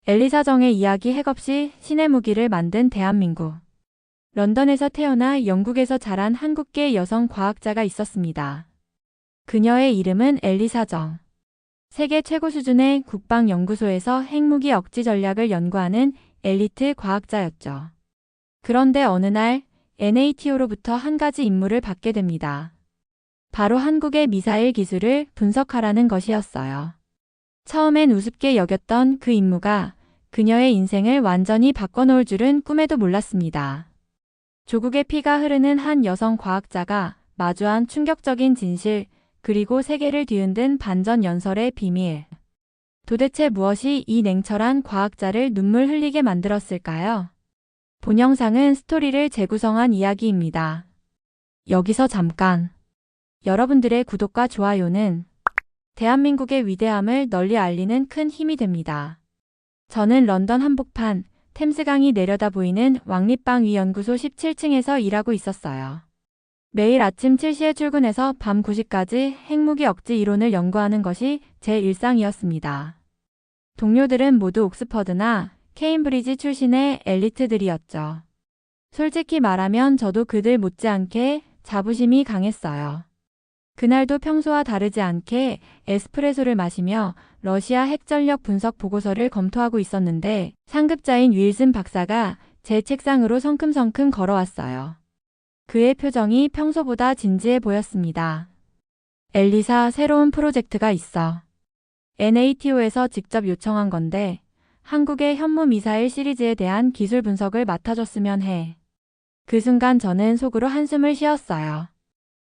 엘리사 정의 이야기 핵없이 신의 무기를 만든 대한민국. 런던에서 태어나 영국에서 자란 한국계 여성 과학자가 있었습니다. 그녀의 이름은 엘리사 정. 세계 최고 수준의 국방연구소에서 핵무기 억지 전략을 연구하는 엘리트 과학자였죠. 그런데 어느 날 NATO로부터 한 가지 임무를 받게 됩니다. 바로 한국의 미사일 기술을 분석하라는 것이었어요. 처음엔 우습게 여겼던 그 임무가 그녀의 인생을 완전히 바꿔놓을 줄은 꿈에도 몰랐습니다. 조국의 피가 흐르는 한 여성 과학자가 마주한 충격적인 진실, 그리고 세계를 뒤흔든 반전 연설의 비밀. 도대체 무엇이 이 냉철한 과학자를 눈물 흘리게 만들었을까요? 본 영상은 스토리를 재구성한 이야기입니다. 여기서 잠깐. 여러분들의 구독과 좋아요는 대한민국의 위대함을 널리 알리는 큰 힘이 됩니다. 저는 런던 한복판 템스강이 내려다 보이는 왕립방 위 연구소 17층에서 일하고 있었어요. 매일 아침 7시에 출근해서 밤 9시까지 핵무기 억지 이론을 연구하는 것이 제 일상이었습니다. 동료들은 모두 옥스퍼드나 케임브리지 출신의 엘리트들이었죠. 솔직히 말하면 저도 그들 못지않게 자부심이 강했어요. 그날도 평소와 다르지 않게 에스프레소를 마시며 러시아 핵전력 분석 보고서를 검토하고 있었는데 상급자인 윌슨 박사가 제 책상으로 성큼성큼 걸어왔어요. 그의 표정이 평소보다 진지해 보였습니다. 엘리사, 새로운 프로젝트가 있어. NATO에서 직접 요청한 건데 한국의 현무 미사일 시리즈에 대한 기술 분석을 맡아줬으면 해. 그 순간 저는 속으로 한숨을 쉬었어요.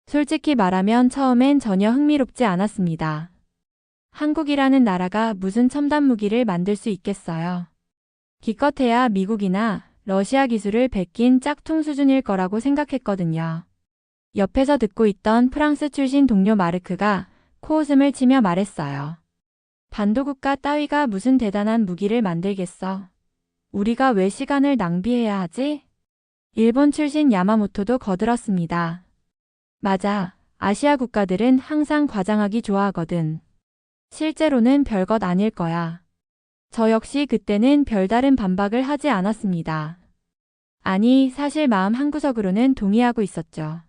솔직히 말하면 처음엔 전혀 흥미롭지 않았습니다. 한국이라는 나라가 무슨 첨단 무기를 만들 수 있겠어요. 기껏해야 미국이나 러시아 기술을 베낀 짝퉁 수준일 거라고 생각했거든요. 옆에서 듣고 있던 프랑스 출신 동료 마르크가 코웃음을 치며 말했어요. 반도국가 따위가 무슨 대단한 무기를 만들겠어. 우리가 왜 시간을 낭비해야 하지? 일본 출신 야마모토도 거들었습니다. 맞아. 아시아 국가들은 항상 과장하기 좋아하거든. 실제로는 별것 아닐 거야. 저 역시 그때는 별다른 반박을 하지 않았습니다. 아니, 사실 마음 한구석으로는 동의하고 있었죠.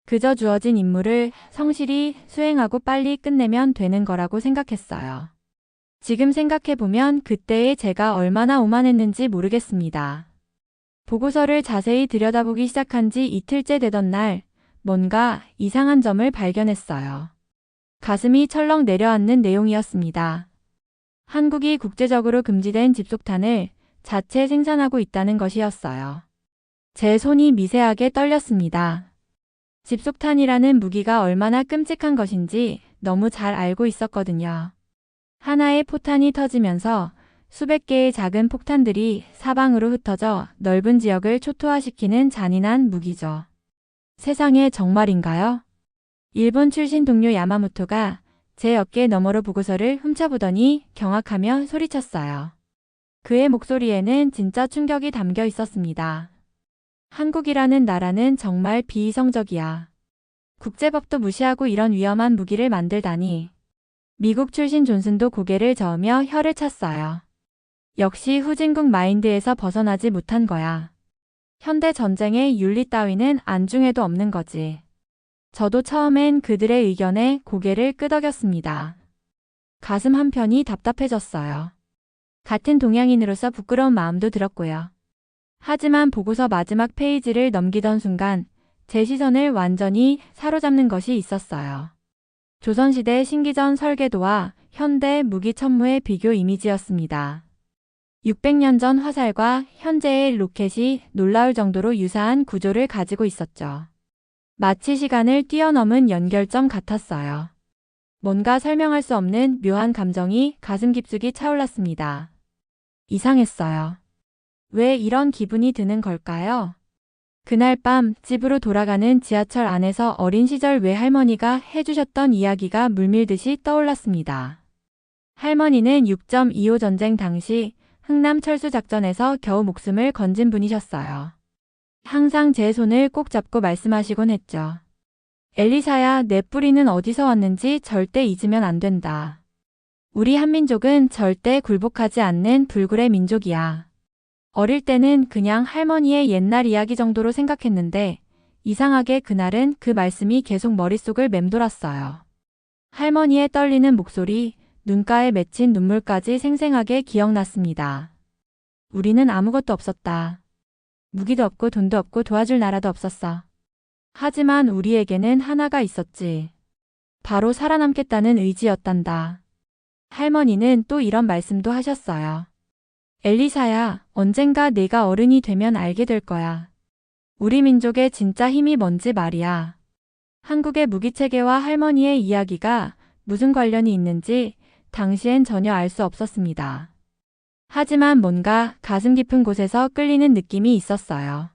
그저 주어진 임무를 성실히 수행하고 빨리 끝내면 되는 거라고 생각했어요. 지금 생각해보면 그때의 제가 얼마나 오만했는지 모르겠습니다. 보고서를 자세히 들여다보기 시작한 지 이틀째 되던 날, 뭔가 이상한 점을 발견했어요. 가슴이 철렁 내려앉는 내용이었습니다. 한국이 국제적으로 금지된 집속탄을 자체 생산하고 있다는 것이었어요. 제 손이 미세하게 떨렸습니다. 집속탄이라는 무기가 얼마나 끔찍한 것인지 너무 잘 알고 있었거든요. 하나의 포탄이 터지면서 수백 개의 작은 폭탄들이 사방으로 흩어져 넓은 지역을 초토화시키는 잔인한 무기죠. 세상에 정말인가요? 일본 출신 동료 야마모토가 제 어깨 너머로 보고서를 훔쳐보더니 경악하며 소리쳤어요. 그의 목소리에는 진짜 충격이 담겨 있었습니다. 한국이라는 나라는 정말 비이성적이야. 국제법도 무시하고 이런 위험한 무기를 만들다니. 미국 출신 존슨도 고개를 저으며 혀를 찼어요. 역시 후진국 마인드에서 벗어나지 못한 거야. 현대 전쟁의 윤리 따위는 안중에도 없는 거지. 저도 처음엔 그들의 의견에 고개를 끄덕였습니다. 가슴 한편이 답답해졌어요. 같은 동양인으로서 부끄러운 마음도 들었고요. 하지만 보고서 마지막 페이지를 넘기던 순간 제 시선을 완전히 사로잡는 것이 있었어요. 조선시대 신기전 설계도와 현대 무기 첨무의 비교 이미지였습니다. 600년 전 화살과 현재의 로켓이 놀라울 정도로 유사한 구조를 가지고 있었죠. 마치 시간을 뛰어넘은 연결점 같았어요. 뭔가 설명할 수 없는 묘한 감정이 가슴 깊숙이 차올랐습니다. 이상했어요. 왜 이런 기분이 드는 걸까요? 그날 밤 집으로 돌아가는 지하철 안에서 어린 시절 외할머니가 해주셨던 이야기가 물밀듯이 떠올랐습니다. 할머니는 6.25 전쟁 당시 흥남 철수작전에서 겨우 목숨을 건진 분이셨어요. 항상 제 손을 꼭 잡고 말씀하시곤 했죠. 엘리사야, 내 뿌리는 어디서 왔는지 절대 잊으면 안 된다. 우리 한민족은 절대 굴복하지 않는 불굴의 민족이야. 어릴 때는 그냥 할머니의 옛날 이야기 정도로 생각했는데 이상하게 그날은 그 말씀이 계속 머릿속을 맴돌았어요. 할머니의 떨리는 목소리, 눈가에 맺힌 눈물까지 생생하게 기억났습니다. 우리는 아무것도 없었다. 무기도 없고 돈도 없고 도와줄 나라도 없었어. 하지만 우리에게는 하나가 있었지. 바로 살아남겠다는 의지였단다. 할머니는 또 이런 말씀도 하셨어요. 엘리사야, 언젠가 네가 어른이 되면 알게 될 거야. 우리 민족의 진짜 힘이 뭔지 말이야. 한국의 무기체계와 할머니의 이야기가 무슨 관련이 있는지 당시엔 전혀 알 수 없었습니다. 하지만 뭔가 가슴 깊은 곳에서 끌리는 느낌이 있었어요.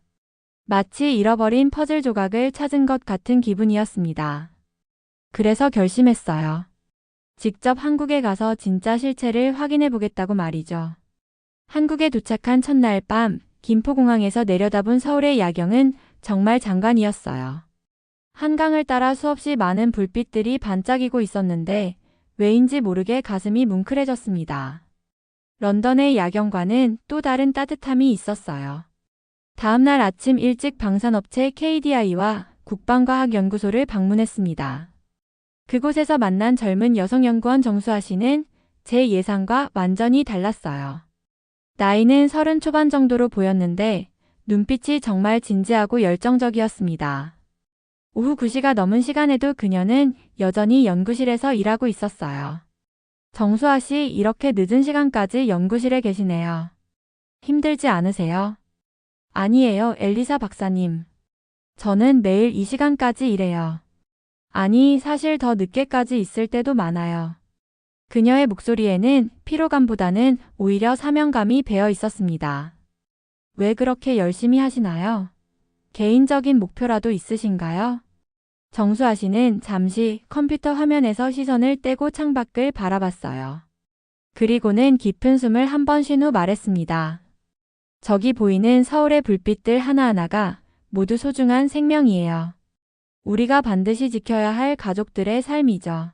마치 잃어버린 퍼즐 조각을 찾은 것 같은 기분이었습니다. 그래서 결심했어요. 직접 한국에 가서 진짜 실체를 확인해 보겠다고 말이죠. 한국에 도착한 첫날 밤, 김포공항에서 내려다본 서울의 야경은 정말 장관이었어요. 한강을 따라 수없이 많은 불빛들이 반짝이고 있었는데 왜인지 모르게 가슴이 뭉클해졌습니다. 런던의 야경과는 또 다른 따뜻함이 있었어요. 다음날 아침 일찍 방산업체 KDI와 국방과학연구소를 방문했습니다. 그곳에서 만난 젊은 여성연구원 정수아 씨는 제 예상과 완전히 달랐어요. 나이는 30 초반 정도로 보였는데 눈빛이 정말 진지하고 열정적이었습니다. 오후 9시가 넘은 시간에도 그녀는 여전히 연구실에서 일하고 있었어요. 정수아 씨, 이렇게 늦은 시간까지 연구실에 계시네요. 힘들지 않으세요? 아니에요, 엘리사 박사님. 저는 매일 이 시간까지 일해요. 아니, 사실 더 늦게까지 있을 때도 많아요. 그녀의 목소리에는 피로감보다는 오히려 사명감이 배어 있었습니다. 왜 그렇게 열심히 하시나요? 개인적인 목표라도 있으신가요? 정수아 씨는 잠시 컴퓨터 화면에서 시선을 떼고 창밖을 바라봤어요. 그리고는 깊은 숨을 한 번 쉰 후 말했습니다. 저기 보이는 서울의 불빛들 하나하나가 모두 소중한 생명이에요. 우리가 반드시 지켜야 할 가족들의 삶이죠.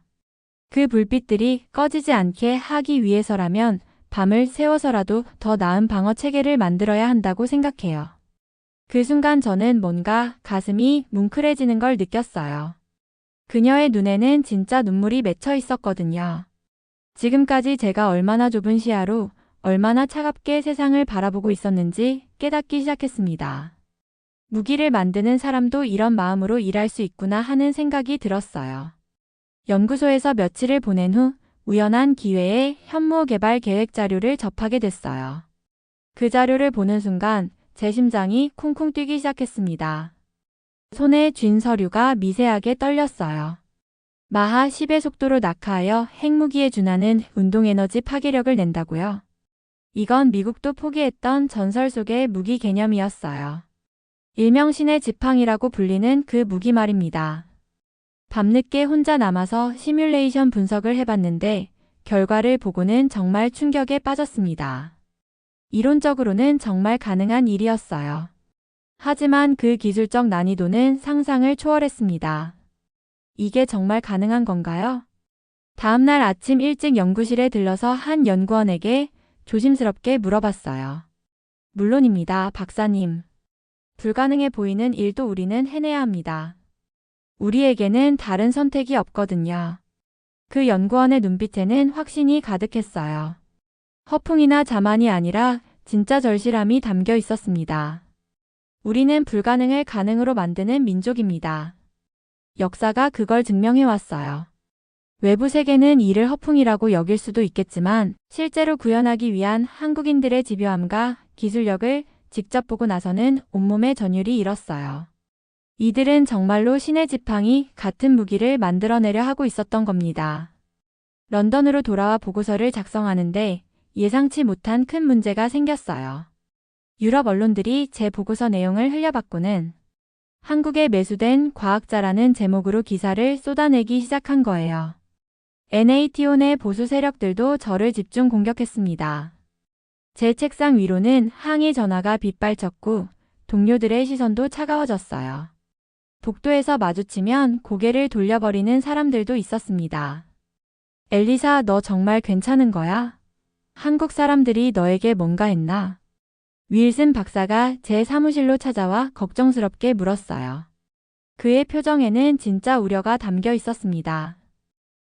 그 불빛들이 꺼지지 않게 하기 위해서라면 밤을 새워서라도 더 나은 방어 체계를 만들어야 한다고 생각해요. 그 순간 저는 뭔가 가슴이 뭉클해지는 걸 느꼈어요. 그녀의 눈에는 진짜 눈물이 맺혀 있었거든요. 지금까지 제가 얼마나 좁은 시야로 얼마나 차갑게 세상을 바라보고 있었는지 깨닫기 시작했습니다. 무기를 만드는 사람도 이런 마음으로 일할 수 있구나 하는 생각이 들었어요. 연구소에서 며칠을 보낸 후 우연한 기회에 현무 개발 계획 자료를 접하게 됐어요. 그 자료를 보는 순간 제 심장이 쿵쿵 뛰기 시작했습니다. 손에 쥔 서류가 미세하게 떨렸어요. 마하 10의 속도로 낙하하여 핵무기에 준하는 운동에너지 파괴력을 낸다고요? 이건 미국도 포기했던 전설 속의 무기 개념이었어요. 일명 신의 지팡이라고 불리는 그 무기 말입니다. 밤늦게 혼자 남아서 시뮬레이션 분석을 해봤는데 결과를 보고는 정말 충격에 빠졌습니다. 이론적으로는 정말 가능한 일이었어요. 하지만 그 기술적 난이도는 상상을 초월했습니다. 이게 정말 가능한 건가요? 다음날 아침 일찍 연구실에 들러서 한 연구원에게 조심스럽게 물어봤어요. 물론입니다, 박사님. 불가능해 보이는 일도 우리는 해내야 합니다. 우리에게는 다른 선택이 없거든요. 그 연구원의 눈빛에는 확신이 가득했어요. 허풍이나 자만이 아니라 진짜 절실함이 담겨 있었습니다. 우리는 불가능을 가능으로 만드는 민족입니다. 역사가 그걸 증명해왔어요. 외부 세계는 이를 허풍이라고 여길 수도 있겠지만 실제로 구현하기 위한 한국인들의 집요함과 기술력을 직접 보고 나서는 온몸의 전율이 일었어요. 이들은 정말로 신의 지팡이 같은 무기를 만들어내려 하고 있었던 겁니다. 런던으로 돌아와 보고서를 작성하는데 예상치 못한 큰 문제가 생겼어요. 유럽 언론들이 제 보고서 내용을 흘려받고는 한국에 매수된 과학자라는 제목으로 기사를 쏟아내기 시작한 거예요. NATO 내 보수 세력들도 저를 집중 공격했습니다. 제 책상 위로는 항의 전화가 빗발쳤고 동료들의 시선도 차가워졌어요. 복도에서 마주치면 고개를 돌려버리는 사람들도 있었습니다. 엘리사, 너 정말 괜찮은 거야? 한국 사람들이 너에게 뭔가 했나? 윌슨 박사가 제 사무실로 찾아와 걱정스럽게 물었어요. 그의 표정에는 진짜 우려가 담겨 있었습니다.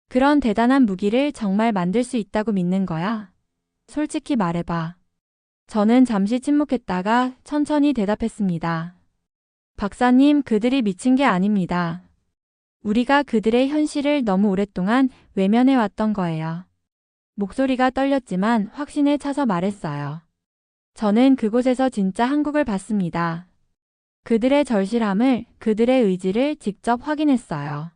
그런 대단한 무기를 정말 만들 수 있다고 믿는 거야? 솔직히 말해봐. 저는 잠시 침묵했다가 천천히 대답했습니다. 박사님, 그들이 미친 게 아닙니다. 우리가 그들의 현실을 너무 오랫동안 외면해왔던 거예요. 목소리가 떨렸지만 확신에 차서 말했어요. 저는 그곳에서 진짜 한국을 봤습니다. 그들의 절실함을, 그들의 의지를 직접 확인했어요.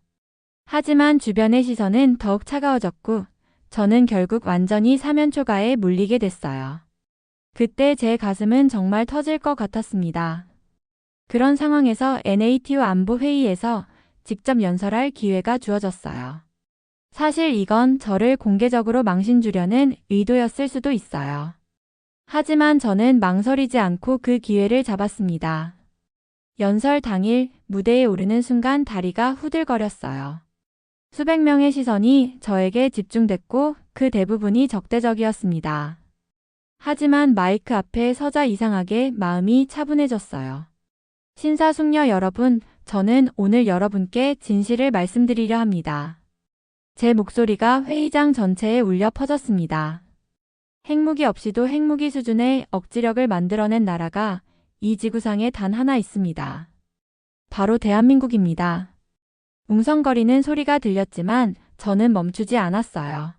하지만 주변의 시선은 더욱 차가워졌고 저는 결국 완전히 사면초가에 물리게 됐어요. 그때 제 가슴은 정말 터질 것 같았습니다. 그런 상황에서 NATO 안보회의에서 직접 연설할 기회가 주어졌어요. 사실 이건 저를 공개적으로 망신 주려는 의도였을 수도 있어요. 하지만 저는 망설이지 않고 그 기회를 잡았습니다. 연설 당일 무대에 오르는 순간 다리가 후들거렸어요. 수백 명의 시선이 저에게 집중됐고 그 대부분이 적대적이었습니다. 하지만 마이크 앞에 서자 이상하게 마음이 차분해졌어요. 신사숙녀 여러분, 저는 오늘 여러분께 진실을 말씀드리려 합니다. 제 목소리가 회의장 전체에 울려 퍼졌습니다. 핵무기 없이도 핵무기 수준의 억지력을 만들어낸 나라가 이 지구상에 단 하나 있습니다. 바로 대한민국입니다. 웅성거리는 소리가 들렸지만 저는 멈추지 않았어요.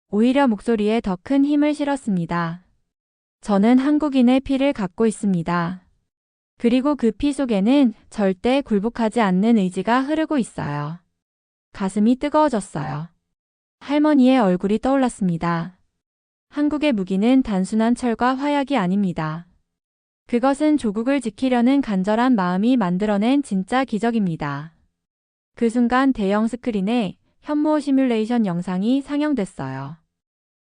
오히려 목소리에 더 큰 힘을 실었습니다. 저는 한국인의 피를 갖고 있습니다. 그리고 그 피 속에는 절대 굴복하지 않는 의지가 흐르고 있어요. 가슴이 뜨거워졌어요. 할머니의 얼굴이 떠올랐습니다. 한국의 무기는 단순한 철과 화약이 아닙니다. 그것은 조국을 지키려는 간절한 마음이 만들어낸 진짜 기적입니다. 그 순간 대형 스크린에 현모 시뮬레이션 영상이 상영됐어요.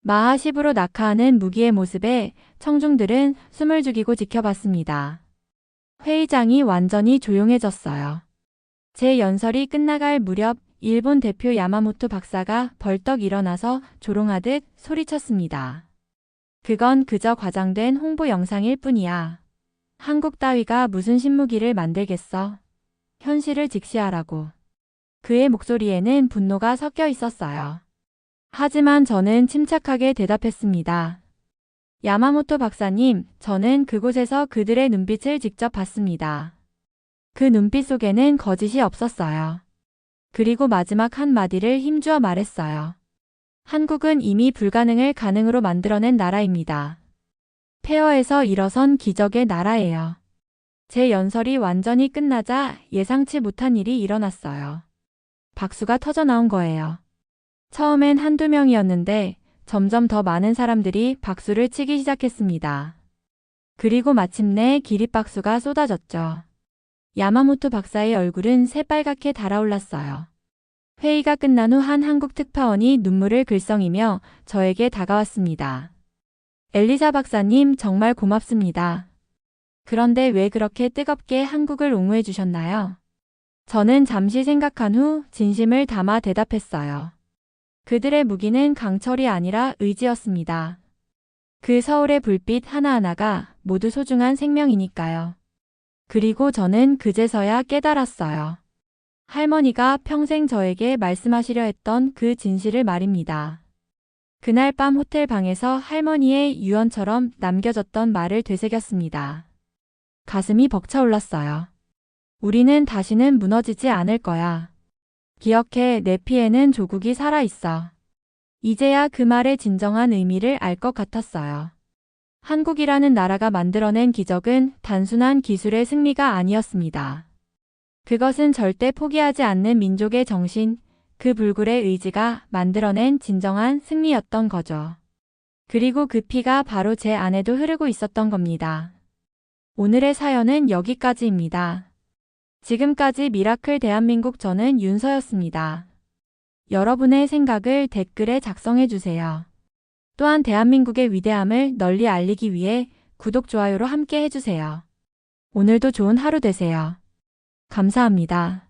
마하 10으로 낙하하는 무기의 모습에 청중들은 숨을 죽이고 지켜봤습니다. 회의장이 완전히 조용해졌어요. 제 연설이 끝나갈 무렵 일본 대표 야마모토 박사가 벌떡 일어나서 조롱하듯 소리쳤습니다. 그건 그저 과장된 홍보 영상일 뿐이야. 한국 따위가 무슨 신무기를 만들겠어? 현실을 직시하라고. 그의 목소리에는 분노가 섞여 있었어요. 하지만 저는 침착하게 대답했습니다. 야마모토 박사님, 저는 그곳에서 그들의 눈빛을 직접 봤습니다. 그 눈빛 속에는 거짓이 없었어요. 그리고 마지막 한마디를 힘주어 말했어요. 한국은 이미 불가능을 가능으로 만들어낸 나라입니다. 폐허에서 일어선 기적의 나라예요. 제 연설이 완전히 끝나자 예상치 못한 일이 일어났어요. 박수가 터져 나온 거예요. 처음엔 한두 명이었는데 점점 더 많은 사람들이 박수를 치기 시작했습니다. 그리고 마침내 기립박수가 쏟아졌죠. 야마모토 박사의 얼굴은 새빨갛게 달아올랐어요. 회의가 끝난 후 한 한국 특파원이 눈물을 글썽이며 저에게 다가왔습니다. 엘리사 박사님, 정말 고맙습니다. 그런데 왜 그렇게 뜨겁게 한국을 옹호해 주셨나요? 저는 잠시 생각한 후 진심을 담아 대답했어요. 그들의 무기는 강철이 아니라 의지였습니다. 그 서울의 불빛 하나하나가 모두 소중한 생명이니까요. 그리고 저는 그제서야 깨달았어요. 할머니가 평생 저에게 말씀하시려 했던 그 진실을 말입니다. 그날 밤 호텔 방에서 할머니의 유언처럼 남겨졌던 말을 되새겼습니다. 가슴이 벅차올랐어요. 우리는 다시는 무너지지 않을 거야. 기억해, 내 피에는 조국이 살아있어. 이제야 그 말의 진정한 의미를 알 것 같았어요. 한국이라는 나라가 만들어낸 기적은 단순한 기술의 승리가 아니었습니다. 그것은 절대 포기하지 않는 민족의 정신, 그 불굴의 의지가 만들어낸 진정한 승리였던 거죠. 그리고 그 피가 바로 제 안에도 흐르고 있었던 겁니다. 오늘의 사연은 여기까지입니다. 지금까지 미라클 대한민국, 저는 윤서였습니다. 여러분의 생각을 댓글에 작성해 주세요. 또한 대한민국의 위대함을 널리 알리기 위해 구독, 좋아요로 함께 해주세요. 오늘도 좋은 하루 되세요. 감사합니다.